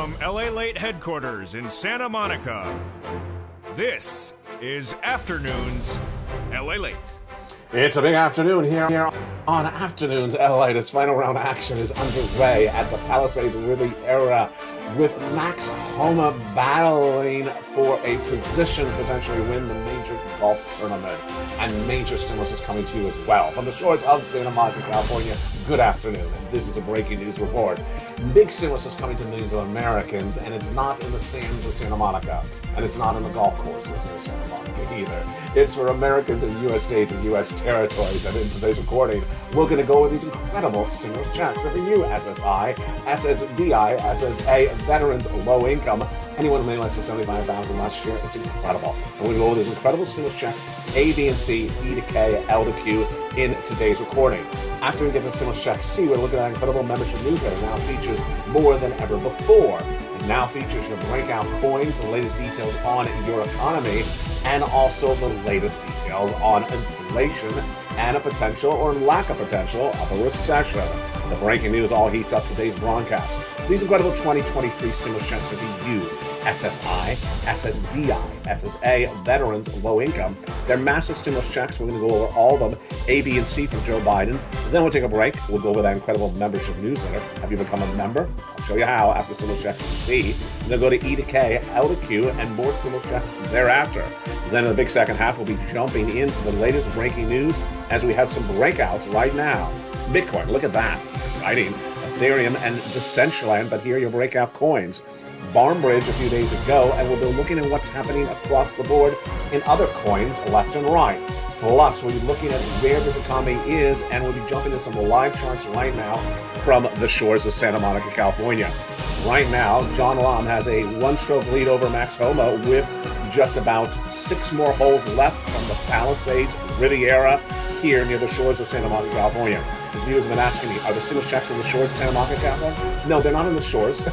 From LA Late headquarters in Santa Monica, this is Afternoons LA Late. It's a big afternoon here on Afternoons LA. Its final round action is underway at the Palisades Riviera, with Max Homa battling for a position to potentially win the major golf tournament. And major stimulus is coming to you as well. From the shores of Santa Monica, California, good afternoon. This is a breaking news report. Big stimulus is coming to millions of Americans, and it's not in the sands of Santa Monica, and it's not in the golf courses near Santa Monica either. It's for Americans in U.S. states and U.S. territories. And in today's recording, we're going to go with these incredible stimulus checks. So for you, SSI, SSDI, SSA, veterans, low income, anyone who made less than $75,000 last year, it's incredible. And we go with these incredible stimulus checks, A, B, and C, E to K, L to Q, in today's recording. After we get to stimulus check C, we're looking at an incredible membership newsletter. Now features more than ever before. It now features your breakout coins, the latest details on your economy, and also the latest details on inflation and a potential or lack of potential of a recession. The breaking news all heats up today's broadcast. These incredible 2023 stimulus checks are for you, SSI, SSDI, SSA, veterans, low income. They're massive stimulus checks. We're going to go over all of them, A, B, and C from Joe Biden. Then we'll take a break. We'll go over that incredible membership newsletter. Have you become a member? I'll show you how after stimulus check C. Then go to E to K, L to Q, and more stimulus checks thereafter. Then in the big second half, we'll be jumping into the latest breaking news as we have some breakouts right now. Bitcoin, look at that. Exciting. Ethereum and Decentraland, but here are your breakout coins. Barnbridge a few days ago, and we'll be looking at what's happening across the board in other coins left and right. Plus, we'll be looking at where this economy is, and we'll be jumping into some live charts right now from the shores of Santa Monica, California. Right now, John Rahm has a one-stroke lead over Max Homa with just about 6 more holes left from the Palisades Riviera here near the shores of Santa Monica, California. The viewers have been asking me, are the stimulus checks on the shores of Santa Monica, California? No, they're not on the shores.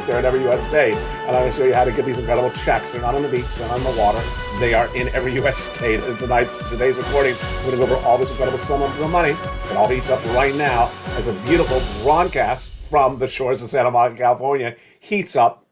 They're in every U.S. state. And I'm going to show you how to get these incredible checks. They're not on the beach. They're not on the water. They are in every U.S. state. And today's recording, we're going to go over all this incredible sum of money. It all heats up right now as a beautiful broadcast from the shores of Santa Monica, California heats up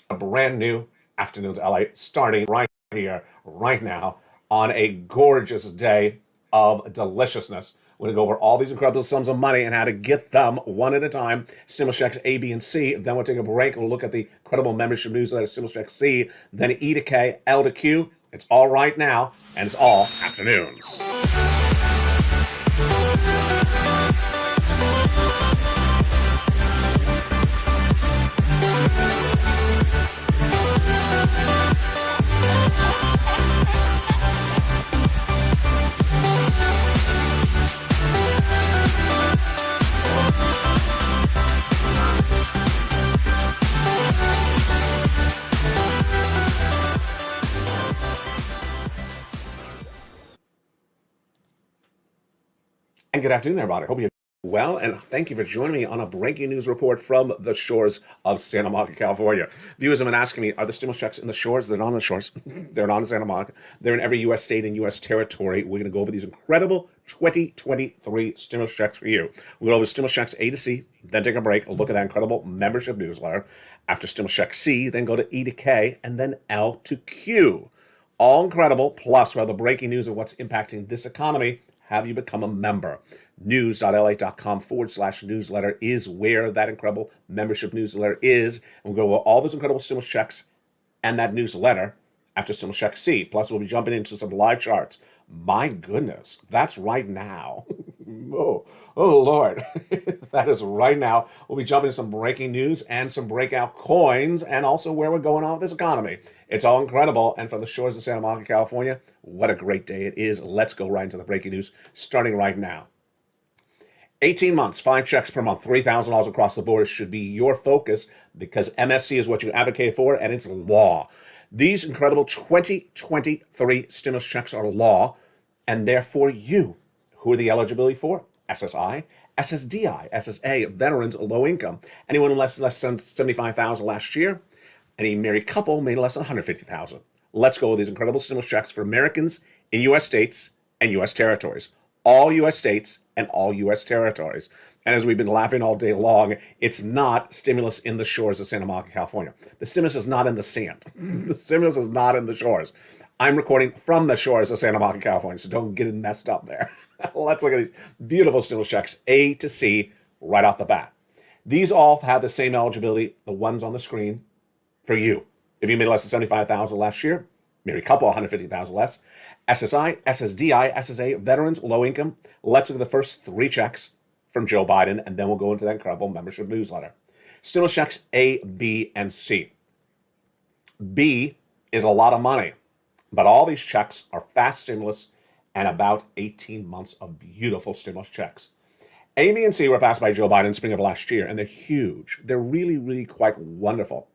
a brand new Afternoons LA starting right here, right now, on a gorgeous day of deliciousness. We're going to go over all these incredible sums of money and how to get them one at a time. Stimulus checks A, B, and C. Then we'll take a break. We'll look at the incredible membership newsletter, Stimulus check C. Then E to K, L to Q. It's all right now, and it's all Afternoons. And good afternoon, everybody. Hope you're well, and thank you for joining me on a breaking news report from the shores of Santa Monica, California. Viewers have been asking me, are the stimulus checks in the shores? They're not on the shores. They're not in Santa Monica. They're in every U.S. state and U.S. territory. We're going to go over these incredible 2023 stimulus checks for you. We'll go over stimulus checks A to C, then take a break, look at that incredible membership newsletter. After stimulus check C, then go to E to K, and then L to Q. All incredible, plus we have the breaking news of what's impacting this economy. Have you become a member? News.la.com/newsletter is where that incredible membership newsletter is. And we'll go over all those incredible stimulus checks and that newsletter after stimulus check C. Plus, we'll be jumping into some live charts. My goodness, that's right now. oh Lord, that is right now. We'll be jumping into some breaking news and some breakout coins and also where we're going on with this economy. It's all incredible. And from the shores of Santa Monica, California, what a great day it is. Let's go right into the breaking news starting right now. 18 months, 5 checks per month, $3,000 across the board should be your focus because MSC is what you advocate for and it's law. These incredible 2023 stimulus checks are law and they're for you. Who are the eligibility for? SSI, SSDI, SSA, veterans, low income. Anyone less than $75,000 last year? Any married couple made less than $150,000. Let's go with these incredible stimulus checks for Americans in U.S. states and U.S. territories. All U.S. states and all U.S. territories. And as we've been laughing all day long, it's not stimulus in the shores of Santa Monica, California. The stimulus is not in the sand. The stimulus is not in the shores. I'm recording from the shores of Santa Monica, California, so don't get it messed up there. Let's look at these beautiful stimulus checks, A to C, right off the bat. These all have the same eligibility, the ones on the screen, for you. If you made less than $75,000 last year, maybe a couple, $150,000 less. SSI, SSDI, SSA, veterans, low income. Let's look at the first 3 checks from Joe Biden, and then we'll go into that incredible membership newsletter. Stimulus checks A, B, and C. B is a lot of money, but all these checks are fast stimulus and about 18 months of beautiful stimulus checks. A, B, and C were passed by Joe Biden in spring of last year, and they're huge. They're really, really quite wonderful.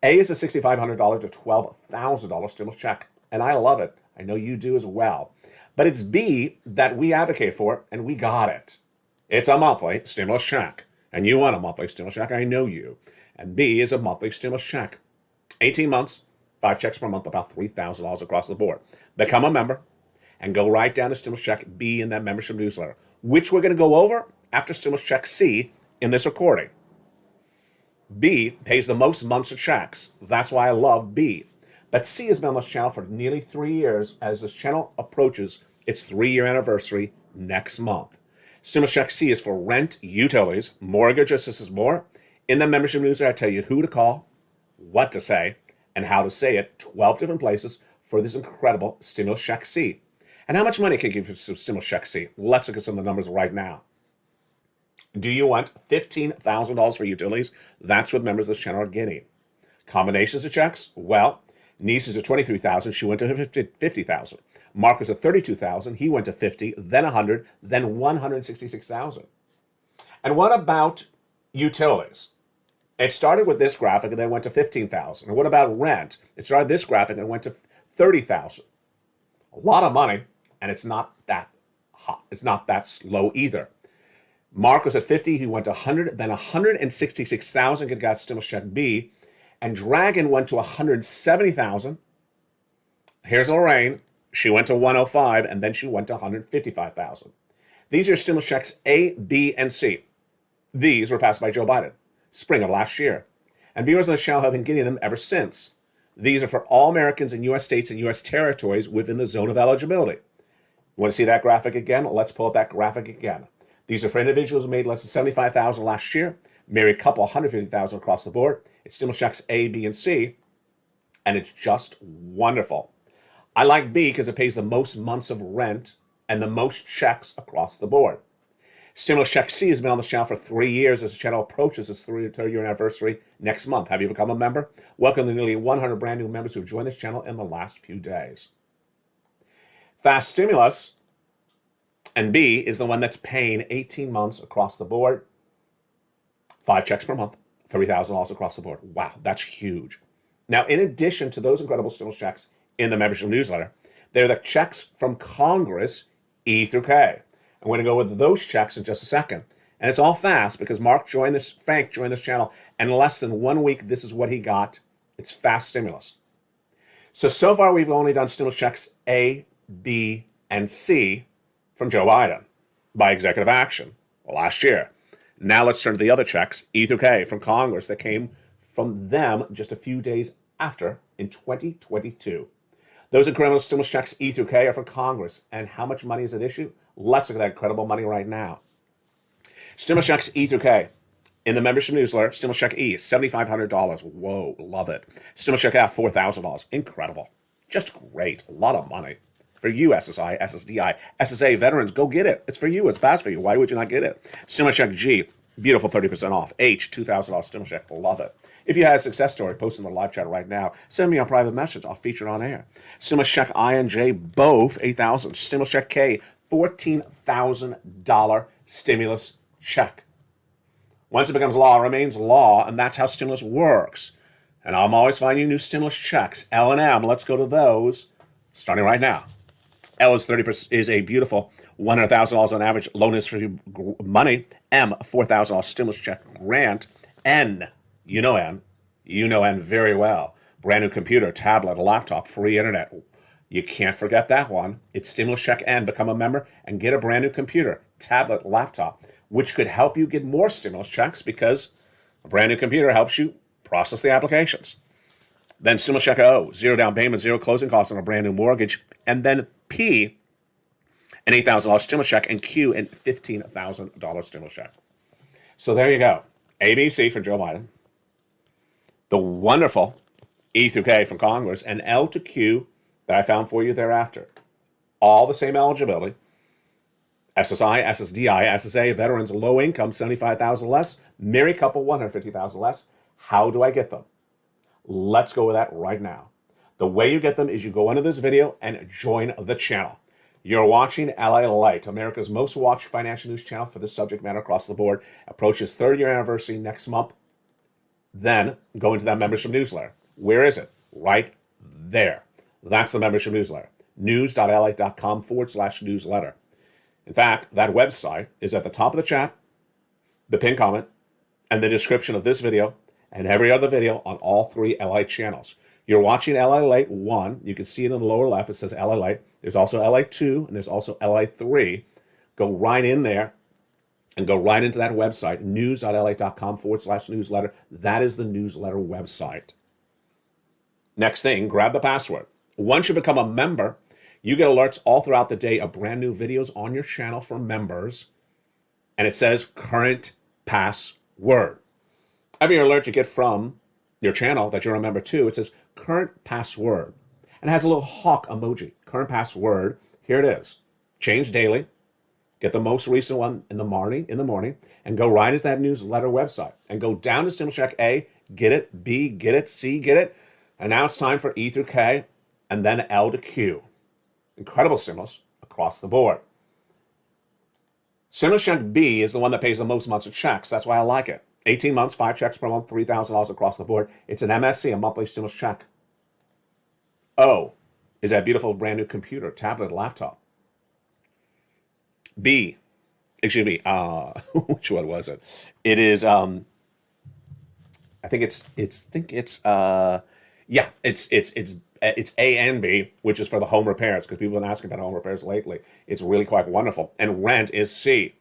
A is a $6,500 to $12,000 stimulus check, and I love it. I know you do as well. But it's B that we advocate for, and we got it. It's a monthly stimulus check, and you want a monthly stimulus check. I know you. And B is a monthly stimulus check. 18 months, 5 checks per month, about $3,000 across the board. Become a member and go right down to stimulus check B in that membership newsletter, which we're going to go over after stimulus check C in this recording. B pays the most months of checks. That's why I love B. But C has been on this channel for nearly 3 years as this channel approaches its 3-year anniversary next month. Stimulus check C is for rent, utilities, mortgages. This is more. In the membership newsletter, I tell you who to call, what to say, and how to say it. 12 different places for this incredible stimulus check C. And how much money can you give you some stimulus check C? Let's look at some of the numbers right now. Do you want $15,000 for utilities? That's what members of this channel are getting. Combinations of checks? Well, Niece is at $23,000. She went to $50,000. Mark was at $32,000. He went to $50,000, then $100,000, then $166,000. And what about utilities? It started with this graphic and then went to $15,000. And what about rent? It started this graphic and went to $30,000. A lot of money, and it's not that hot. It's not that low either. Mark was at $50,000. He went to $100,000, then $166,000 and got stimulus check B. And Dragon went to $170,000. Here's Lorraine. She went to $105,000, and then she went to $155,000. These are stimulus checks A, B, and C. These were passed by Joe Biden, spring of last year. And viewers on the channel have been getting them ever since. These are for all Americans in U.S. states and U.S. territories within the zone of eligibility. You want to see that graphic again? Let's pull up that graphic again. These are for individuals who made less than $75,000 last year, married couple $150,000 across the board. It stimulus checks A, B, and C, and it's just wonderful. I like B because it pays the most months of rent and the most checks across the board. Stimulus check C has been on the channel for 3 years as the channel approaches its 3rd-year anniversary next month. Have you become a member? Welcome to the nearly 100 brand new members who have joined this channel in the last few days. Fast stimulus and B is the one that's paying 18 months across the board. 5 checks per month, $30,000 across the board. Wow, that's huge. Now, in addition to those incredible stimulus checks in the membership newsletter, they're the checks from Congress, E through K. I'm going to go with those checks in just a second. And it's all fast because Frank joined this channel, and in less than 1 week, this is what he got. It's fast stimulus. So far, we've only done stimulus checks A, B, and C from Joe Biden by executive action last year. Now let's turn to the other checks, E through K, from Congress that came from them just a few days after in 2022. Those incredible stimulus checks, E through K, are from Congress. And how much money is at issue? Let's look at that incredible money right now. Stimulus checks, E through K. In the membership newsletter, stimulus check E, $7,500. Whoa, love it. Stimulus check F, $4,000. Incredible. Just great. A lot of money. For you, SSI, SSDI, SSA, veterans, go get it. It's for you. It's fast for you. Why would you not get it? Stimulus check G, beautiful 30% off. H, $2,000 stimulus check. Love it. If you had a success story, post in the live chat right now. Send me a private message. I'll feature it on air. Stimulus check I and J, both $8,000. Stimulus check K, $14,000 stimulus check. Once it becomes law, it remains law, and that's how stimulus works. And I'm always finding new stimulus checks. L and M, let's go to those, starting right now. L is 30% is a beautiful $100,000 on average loan is for money. M, $4,000 stimulus check grant. N, you know N very well. Brand new computer, tablet, laptop, free internet. You can't forget that one. It's stimulus check N. Become a member and get a brand new computer. tablet, laptop, which could help you get more stimulus checks because a brand new computer helps you process the applications. Then stimulus check O, zero down payment, zero closing costs on a brand new mortgage. And then P, an $8,000 stimulus check, and Q, an $15,000 stimulus check. So there you go. A, B, C for Joe Biden. The wonderful E through K from Congress, and L to Q that I found for you thereafter. All the same eligibility. SSI, SSDI, SSA, veterans, low income, $75,000 less, married couple, $150,000 less. How do I get them? Let's go with that right now. The way you get them is you go under this video and join the channel. You're watching LA Light, America's most watched financial news channel for this subject matter across the board. Approaches third year anniversary next month. Then go into that membership newsletter. Where is it? Right there. That's the membership newsletter. news.la.com/newsletter. In fact, that website is at the top of the chat, the pinned comment, and the description of this video and every other video on all three LA channels. You're watching LA Light 1. You can see it in the lower left. It says LA Light. There's also LA 2, and there's also LA 3. Go right in there and go right into that website, news.la.com/newsletter. That is the newsletter website. Next thing, grab the password. Once you become a member, you get alerts all throughout the day of brand new videos on your channel for members, and it says current password. Every alert you get from your channel that you're a member to, it says current password, and it has a little hawk emoji. Current password, here it is. Change daily. Get the most recent one in the morning, and go right into that newsletter website, and go down to stimulus check A, get it, B, get it, C, get it, and now it's time for E through K, and then L to Q. Incredible stimulus across the board. Stimulus check B is the one that pays the most months of checks. That's why I like it. 18 months, 5 checks per month, $3,000 across the board. It's an MSC, a monthly stimulus check. O is that beautiful brand new computer, tablet, laptop. B, excuse me, which one was it? It is, I think it's A and B, which is for the home repairs, because people have been asking about home repairs lately. It's really quite wonderful. And rent is C.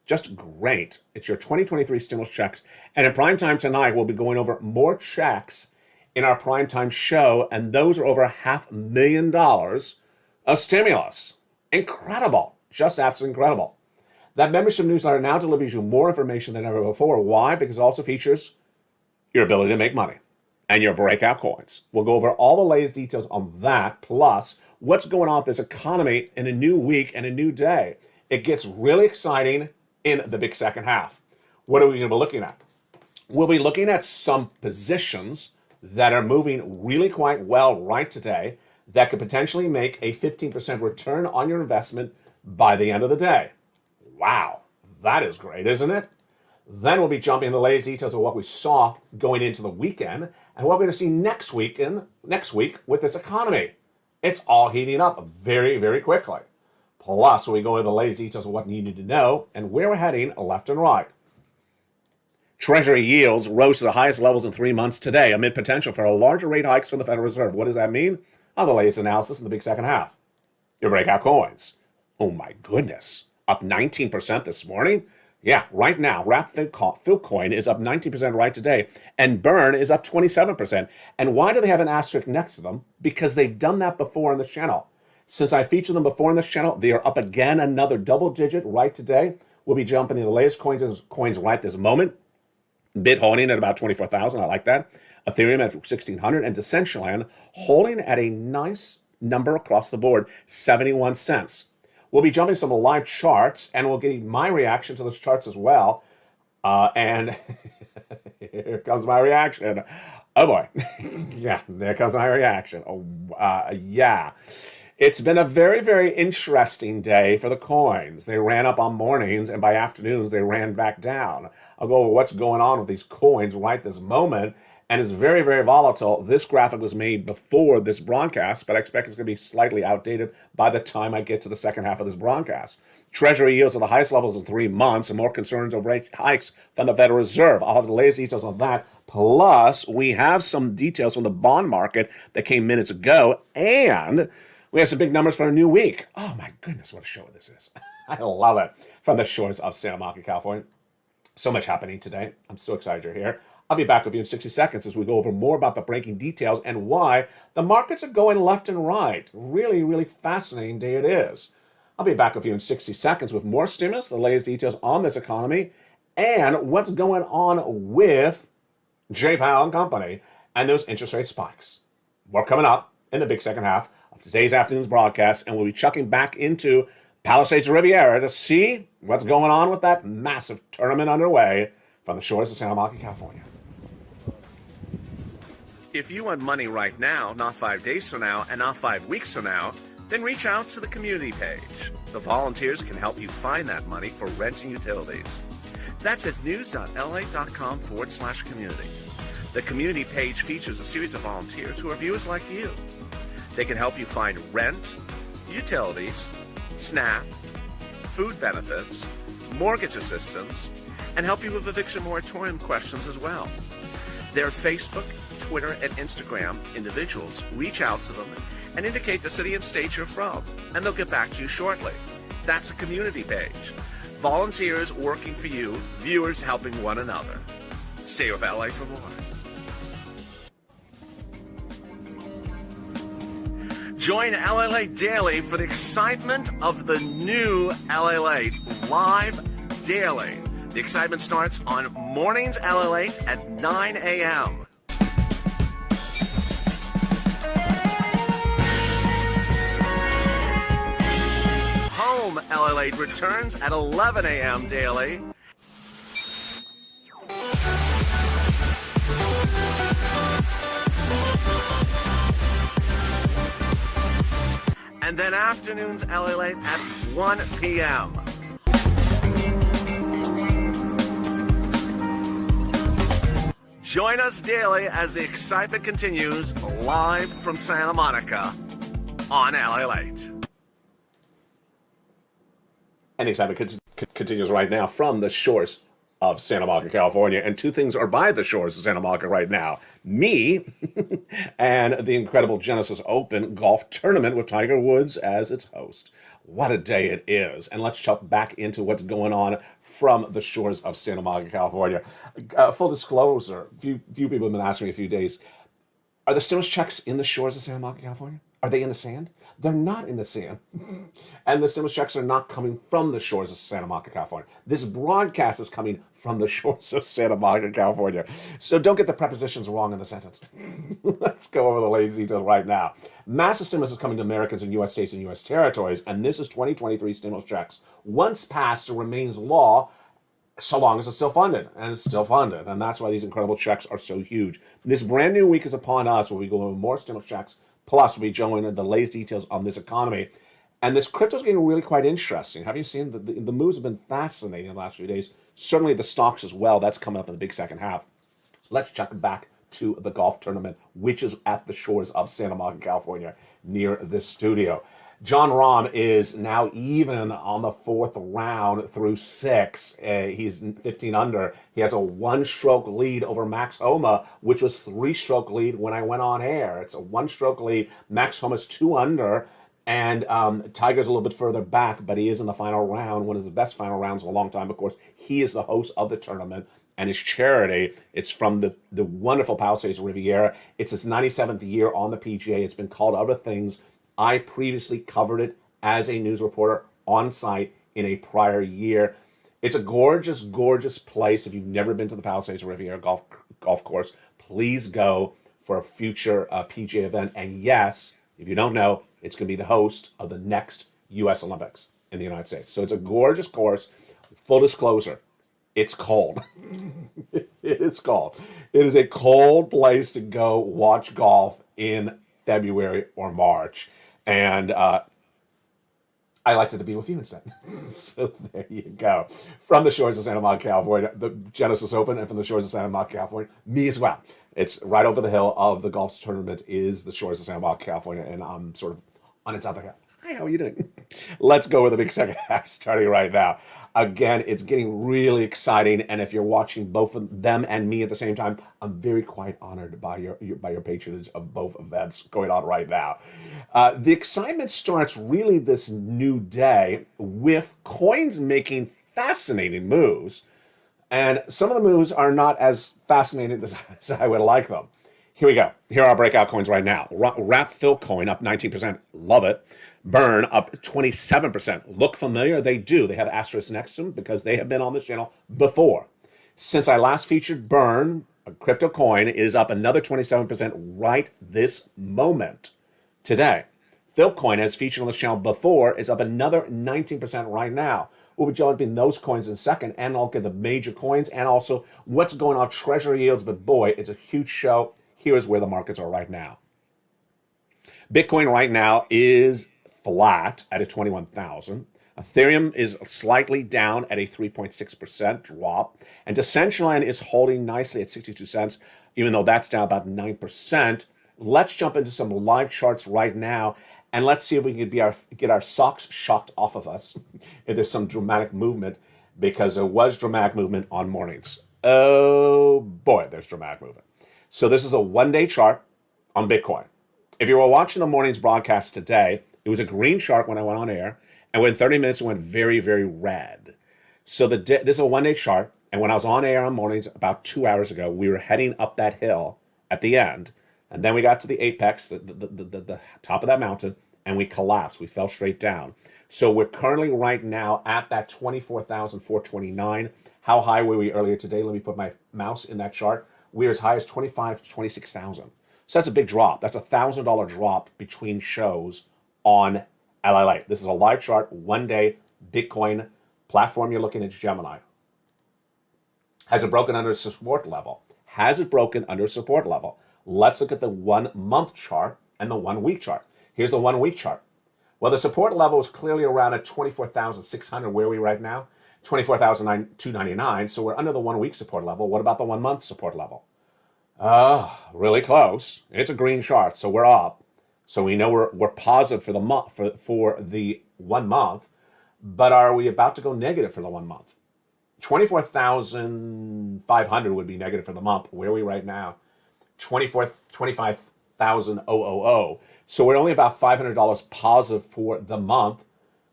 Just great. It's your 2023 stimulus checks. And in primetime tonight, we'll be going over more checks in our primetime show, and those are over $500,000 of stimulus. Incredible. Just absolutely incredible. That membership newsletter now delivers you more information than ever before. Why? Because it also features your ability to make money and your breakout coins. We'll go over all the latest details on that, plus what's going on with this economy in a new week and a new day. It gets really exciting in the big second half. What are we going to be looking at? We'll be looking at some positions that are moving really quite well right today that could potentially make a 15% return on your investment by the end of the day. Wow, that is great, isn't it? Then we'll be jumping into the latest details of what we saw going into the weekend and what we're going to see next week with this economy. It's all heating up very, very quickly. Plus, we go into the latest details of what you need to know and where we're heading left and right. Treasury yields rose to the highest levels in 3 months today amid potential for larger rate hikes from the Federal Reserve. What does that mean? On the latest analysis in the big second half. Your breakout coins. Oh my goodness. Up 19% this morning? Yeah, right now, Philcoin is up 19% right today, and Burn is up 27%. And why do they have an asterisk next to them? Because they've done that before on the channel. Since I featured them before on this channel, they are up again another double digit right today. We'll be jumping in the latest coins right this moment. Bit holding at about 24,000. I like that. Ethereum at 1,600, and Decentraland holding at a nice number across the board, 71 cents. We'll be jumping some live charts, and we'll get my reaction to those charts as well. And here comes my reaction. Oh boy. Yeah, there comes my reaction. Yeah. It's been a very, very interesting day for the coins. They ran up on mornings, and by afternoons, they ran back down. I'll go over what's going on with these coins right this moment, and it's very, very volatile. This graphic was made before this broadcast, but I expect it's going to be slightly outdated by the time I get to the second half of this broadcast. Treasury yields at the highest levels in 3 months, and more concerns over rate hikes from the Federal Reserve. I'll have the latest details on that. Plus, we have some details from the bond market that came minutes ago, and We have some big numbers for a new week. Oh my goodness, what a show this is. I love it. From the shores of Santa Monica, California. So much happening today. I'm so excited you're here. I'll be back with you in 60 seconds as we go over more about the breaking details and why the markets are going left and right. Really, really fascinating day it is. I'll be back with you in 60 seconds with more stimulus, the latest details on this economy, and what's going on with Jay Powell and company and those interest rate spikes. More coming up in the big second half of today's afternoon's broadcast, and we'll be chucking back into Palisades Riviera to see what's going on with that massive tournament underway from the shores of Santa Monica, California. If you want money right now, not 5 days from now, and not 5 weeks from now, then reach out to the community page. The volunteers can help you find that money for rent and utilities. That's at news.la.com/community. The community page features a series of volunteers who are viewers like you. They can help you find rent, utilities, SNAP, food benefits, mortgage assistance, and help you with eviction moratorium questions as well. Their Facebook, Twitter, and Instagram individuals reach out to them and indicate the city and state you're from, and they'll get back to you shortly. That's a community page. Volunteers working for you, viewers helping one another. Stay with LA for more. Join LA Daily for the excitement of the new LA Live Daily. The excitement starts on mornings LA at 9 a.m. Home LA returns at 11 a.m. daily. And then afternoons LA at 1 p.m. Join us daily as the excitement continues live from Santa Monica on LA Late. And the excitement continues right now from the shores of Santa Monica, California. And two things are by the shores of Santa Monica right now. Me and the incredible Genesis Open golf tournament with Tiger Woods as its host. What a day it is. And let's jump back into what's going on from the shores of Santa Monica, California. Full disclosure, few people have been asking me a few days, are the stimulus checks in the shores of Santa Monica, California? Are they in the sand? They're not in the sand. And the stimulus checks are not coming from the shores of Santa Monica, California. This broadcast is coming from the shores of Santa Monica, California. So don't get the prepositions wrong in the sentence. Let's go over the latest details right now. Massive stimulus is coming to Americans in U.S. states and U.S. territories, and this is 2023 stimulus checks. Once passed, it remains law so long as it's still funded, and it's still funded. And that's why these incredible checks are so huge. This brand new week is upon us where we go over more stimulus checks. Plus, we join the latest details on this economy. And this crypto is getting really quite interesting. Have you seen the moves have been fascinating in the last few days? Certainly the stocks as well. That's coming up in the big second half. Let's check back to the golf tournament, which is at the shores of Santa Monica, California, near this studio. John Rahm is now even on the fourth round through six. He's 15 under. He has a one-stroke lead over Max Homa, which was three-stroke lead when I went on air. It's a one-stroke lead. Max Homa's 2 under, and Tiger's a little bit further back, but he is in the final round, one of the best final rounds in a long time. Of course, he is the host of the tournament, and his charity, it's from the wonderful Palisades Riviera. It's its 97th year on the PGA. It's been called other things. I previously covered it as a news reporter on site in a prior year. It's a gorgeous, gorgeous place. If you've never been to the Palisades Riviera golf course, please go for a future PGA event. And yes, if you don't know, it's going to be the host of the next U.S. Olympics in the United States. So it's a gorgeous course. Full disclosure, it's cold. It is cold. It is a cold place to go watch golf in February or March. And I elected to be with you instead. So there you go. From the shores of Santa Monica, California, the Genesis Open, and from the shores of Santa Monica, California, me as well. It's right over the hill of the golf tournament is the shores of Santa Monica, California, and I'm sort of on its other Hi, how are you doing? Let's go with the big second half starting right now. Again, it's getting really exciting, and if you're watching both of them and me at the same time, I'm very quite honored by your patronage of both events going on right now. The excitement starts really this new day with coins making fascinating moves, and some of the moves are not as fascinating as I would like them. Here we go. Here are our breakout coins right now. Wrap Fill coin up 19%. Love it. Burn up 27%. Look familiar? They do. They have asterisks next to them because they have been on this channel before. Since I last featured Burn, a crypto coin, is up another 27% right this moment. Today, Fill coin, as featured on this channel before, is up another 19% right now. We'll be jumping those coins in a second, and I'll get the major coins and also what's going on treasury yields. But boy, it's a huge show. Here's where the markets are right now. Bitcoin right now is flat at a 21,000. Ethereum is slightly down at a 3.6% drop. And Decentraland is holding nicely at 62 cents, even though that's down about 9%. Let's jump into some live charts right now, and let's see if we can get our socks shocked off of us if there's some dramatic movement, because there was dramatic movement on mornings. Oh boy, there's dramatic movement. So this is a one-day chart on Bitcoin. If you were watching the morning's broadcast today, it was a green chart when I went on air, and within 30 minutes, it went very, very red. So this is a one-day chart, and when I was on air on mornings about 2 hours ago, we were heading up that hill at the end, and then we got to the apex, the top of that mountain, and we collapsed. We fell straight down. So we're currently right now at that 24,429. How high were we earlier today? Let me put my mouse in that chart. We're as high as 25 to 26,000. So that's a big drop. That's a $1,000 drop between shows on LLA. This is a live chart, one day, Bitcoin platform. You're looking at Gemini. Has it broken under support level? Has it broken under support level? Let's look at the 1 month chart and the 1 week chart. Here's the 1 week chart. Well, the support level is clearly around at 24,600. Where are we right now? 24,299. So we're under the 1 week support level. What about the 1 month support level? Really close. It's a green chart, so we're up. So we know we're positive for the month for the 1 month, but are we about to go negative for the 1 month? 24,500 would be negative for the month. Where are we right now? 25,000. So we're only about $500 positive for the month.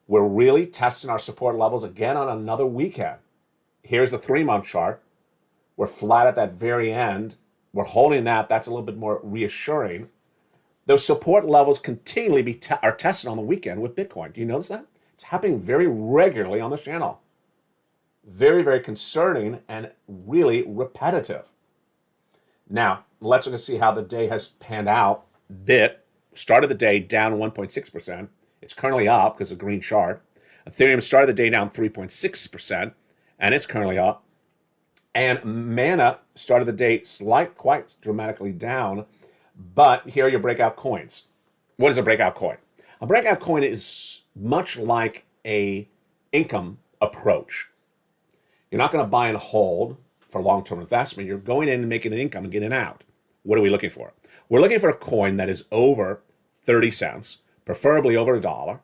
We're really testing our support levels again on another weekend. Here's the 3 month chart. We're flat at that very end. We're holding that. That's a little bit more reassuring. Those support levels continually are tested on the weekend with Bitcoin. Do you notice that? It's happening very regularly on this channel. Very, very concerning and really repetitive. Now, let's look and see how the day has panned out. Bit started the day down 1.6%. It's currently up because of the green chart. Ethereum started the day down 3.6%, and it's currently up. And Mana started the day quite dramatically down. But here are your breakout coins. What is a breakout coin? A breakout coin is much like a income approach. You're not going to buy and hold for long-term investment. You're going in and making an income and getting out. What are we looking for? We're looking for a coin that is over 30 cents, preferably over $1,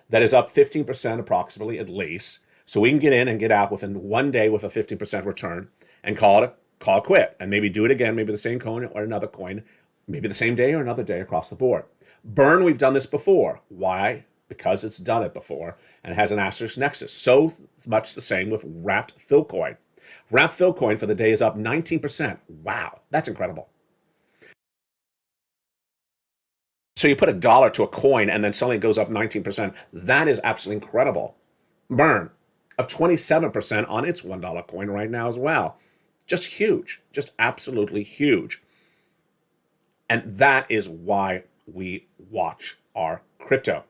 that is up 15% approximately at least, so we can get in and get out within 1 day with a 15% return and call it quit, and maybe do it again, maybe the same coin or another coin, maybe the same day or another day across the board. Burn, we've done this before. Why? Because it's done it before and has an asterisk nexus. So much the same with Wrapped Fill coin. Wrapped Fill coin for the day is up 19%. Wow, that's incredible. So you put $1 to a coin and then suddenly it goes up 19%. That is absolutely incredible. Burn, up 27% on its $1 coin right now as well. Just huge, just absolutely huge. And that is why we watch our crypto.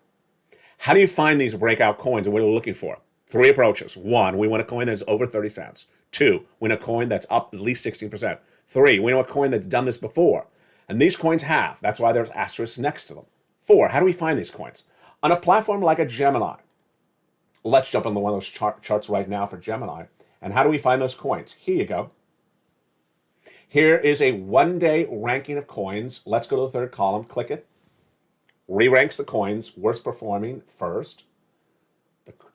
How do you find these breakout coins and what are we looking for? 3 approaches. 1, we want a coin that's over 30 cents. 2, we want a coin that's up at least 16%. 3, we want a coin that's done this before. And these coins have. That's why there's asterisks next to them. 4, how do we find these coins? On a platform like a Gemini. Let's jump into one of those charts right now for Gemini. And how do we find those coins? Here you go. Here is a 1 day ranking of coins. Let's go to the 3rd column, click it. re-ranks the coins, worst performing first.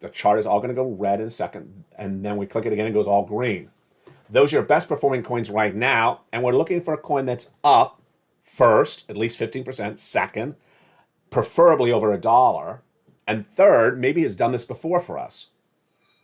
The chart is all going to go red in a second, and then we click it again and it goes all green. Those are your best performing coins right now, and we're looking for a coin that's up first, at least 15%, second, preferably over $1, and third, maybe has done this before for us.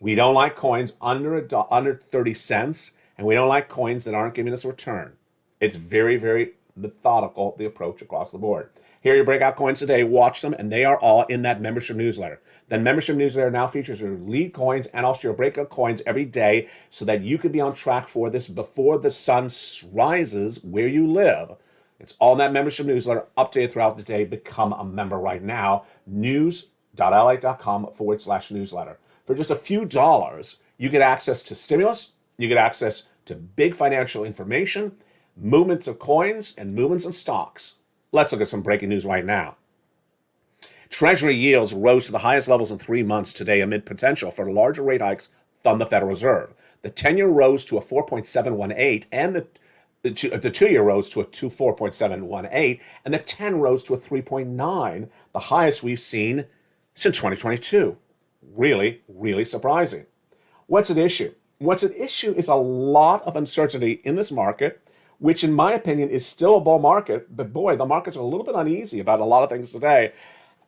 We don't like coins under 30 cents, and we don't like coins that aren't giving us a return. It's very, very methodical, the approach across the board. Here are your breakout coins today. Watch them, and they are all in that membership newsletter. That membership newsletter now features your lead coins and also your breakout coins every day so that you can be on track for this before the sun rises where you live. It's all in that membership newsletter, updated throughout the day. Become a member right now. news.li.com/newsletter. For just a few dollars, you get access to stimulus, you get access to big financial information, movements of coins, and movements in stocks. Let's look at some breaking news right now. Treasury yields rose to the highest levels in 3 months today amid potential for larger rate hikes from the Federal Reserve. The 10-year rose to a 4.718, and the 2-year rose to a 4.718, and the 10 rose to a 3.9, the highest we've seen since 2022. Really, really surprising. What's at issue? What's at issue is a lot of uncertainty in this market, which in my opinion is still a bull market, but boy, the markets are a little bit uneasy about a lot of things today.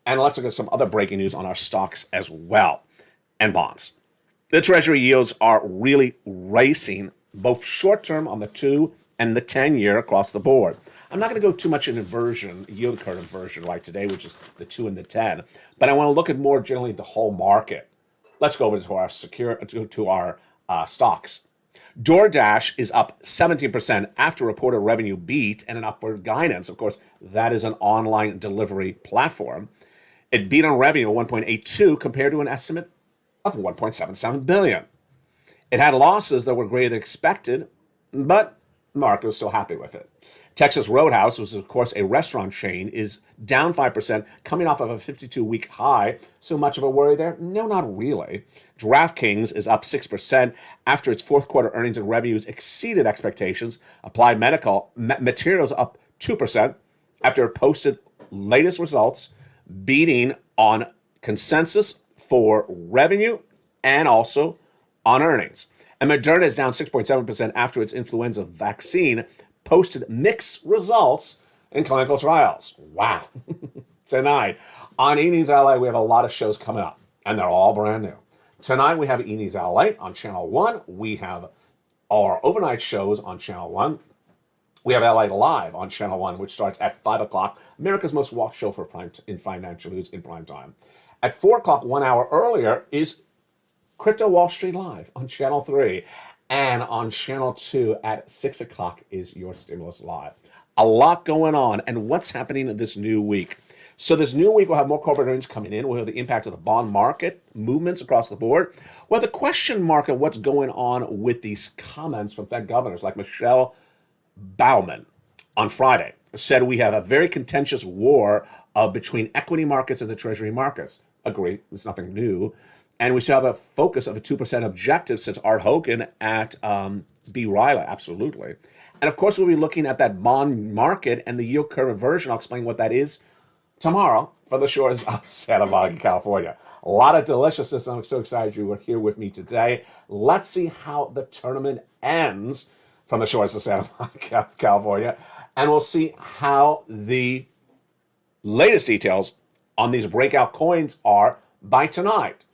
And let's look at some other breaking news on our stocks as well, and bonds. The Treasury yields are really racing, both short-term on the 2 and the 10-year across the board. I'm not going to go too much in inversion, yield curve inversion right today, which is the 2 and the 10, but I want to look at more generally the whole market. Let's go over to our stocks. DoorDash is up 17% after reported revenue beat and an upward guidance. Of course, that is an online delivery platform. It beat on revenue of 1.82 compared to an estimate of 1.77 billion. It had losses that were greater than expected, but the market was still happy with it. Texas Roadhouse, which is of course a restaurant chain, is down 5%, coming off of a 52-week high. So much of a worry there? No, not really. DraftKings is up 6% after its fourth quarter earnings and revenues exceeded expectations. Applied Materials up 2% after it posted latest results, beating on consensus for revenue and also on earnings. And Moderna is down 6.7% after its influenza vaccine posted mixed results in clinical trials. Wow. Tonight, on E! LA, we have a lot of shows coming up, and they're all brand new. Tonight, we have E! LA on Channel 1. We have our overnight shows on Channel 1. We have LA Live on Channel 1, which starts at 5 o'clock, America's most watched show for in financial news in prime time. At 4 o'clock, 1 hour earlier, is Crypto Wall Street Live on Channel 3. And on Channel 2 at 6 o'clock is your Stimulus Live. A lot going on. And what's happening in this new week? So this new week, we'll have more corporate earnings coming in. We'll have the impact of the bond market, movements across the board. Well, the question mark of what's going on with these comments from Fed governors like Michelle Baumann on Friday said we have a very contentious war between equity markets and the Treasury markets. Agree, it's nothing new. And we still have a focus of a 2% objective since Art Hogan at B. Riley, absolutely. And of course, we'll be looking at that bond market and the yield curve inversion. I'll explain what that is tomorrow from the shores of Santa Monica, California. A lot of deliciousness. I'm so excited you were here with me today. Let's see how the tournament ends from the shores of Santa Monica, California. And we'll see how the latest details on these breakout coins are by tonight.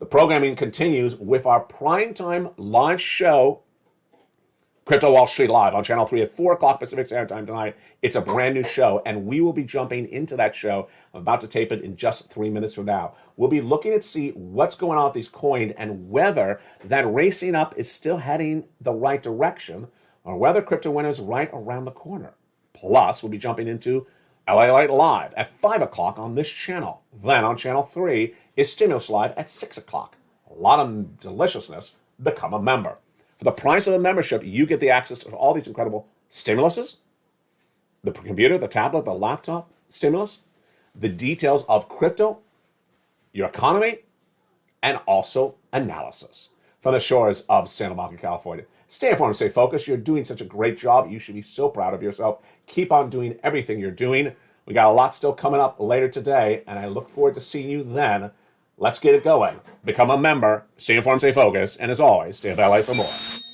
The programming continues with our primetime live show, Crypto Wall Street Live on Channel 3 at 4 o'clock Pacific Standard Time tonight. It's a brand new show, and we will be jumping into that show. I'm about to tape it in just 3 minutes from now. We'll be looking to see what's going on with these coins and whether that racing up is still heading the right direction or whether crypto winter is right around the corner. Plus, we'll be jumping into LA Live at 5 o'clock on this channel. Then on Channel 3 is Stimulus Live at 6 o'clock. A lot of deliciousness. Become a member. For the price of a membership, you get the access to all these incredible stimuluses, the computer, the tablet, the laptop stimulus, the details of crypto, your economy, and also analysis from the shores of Santa Monica, California. Stay informed, stay focused. You're doing such a great job. You should be so proud of yourself. Keep on doing everything you're doing. We got a lot still coming up later today, and I look forward to seeing you then. Let's get it going. Become a member, stay informed, stay focused, and as always, stay with LA for more.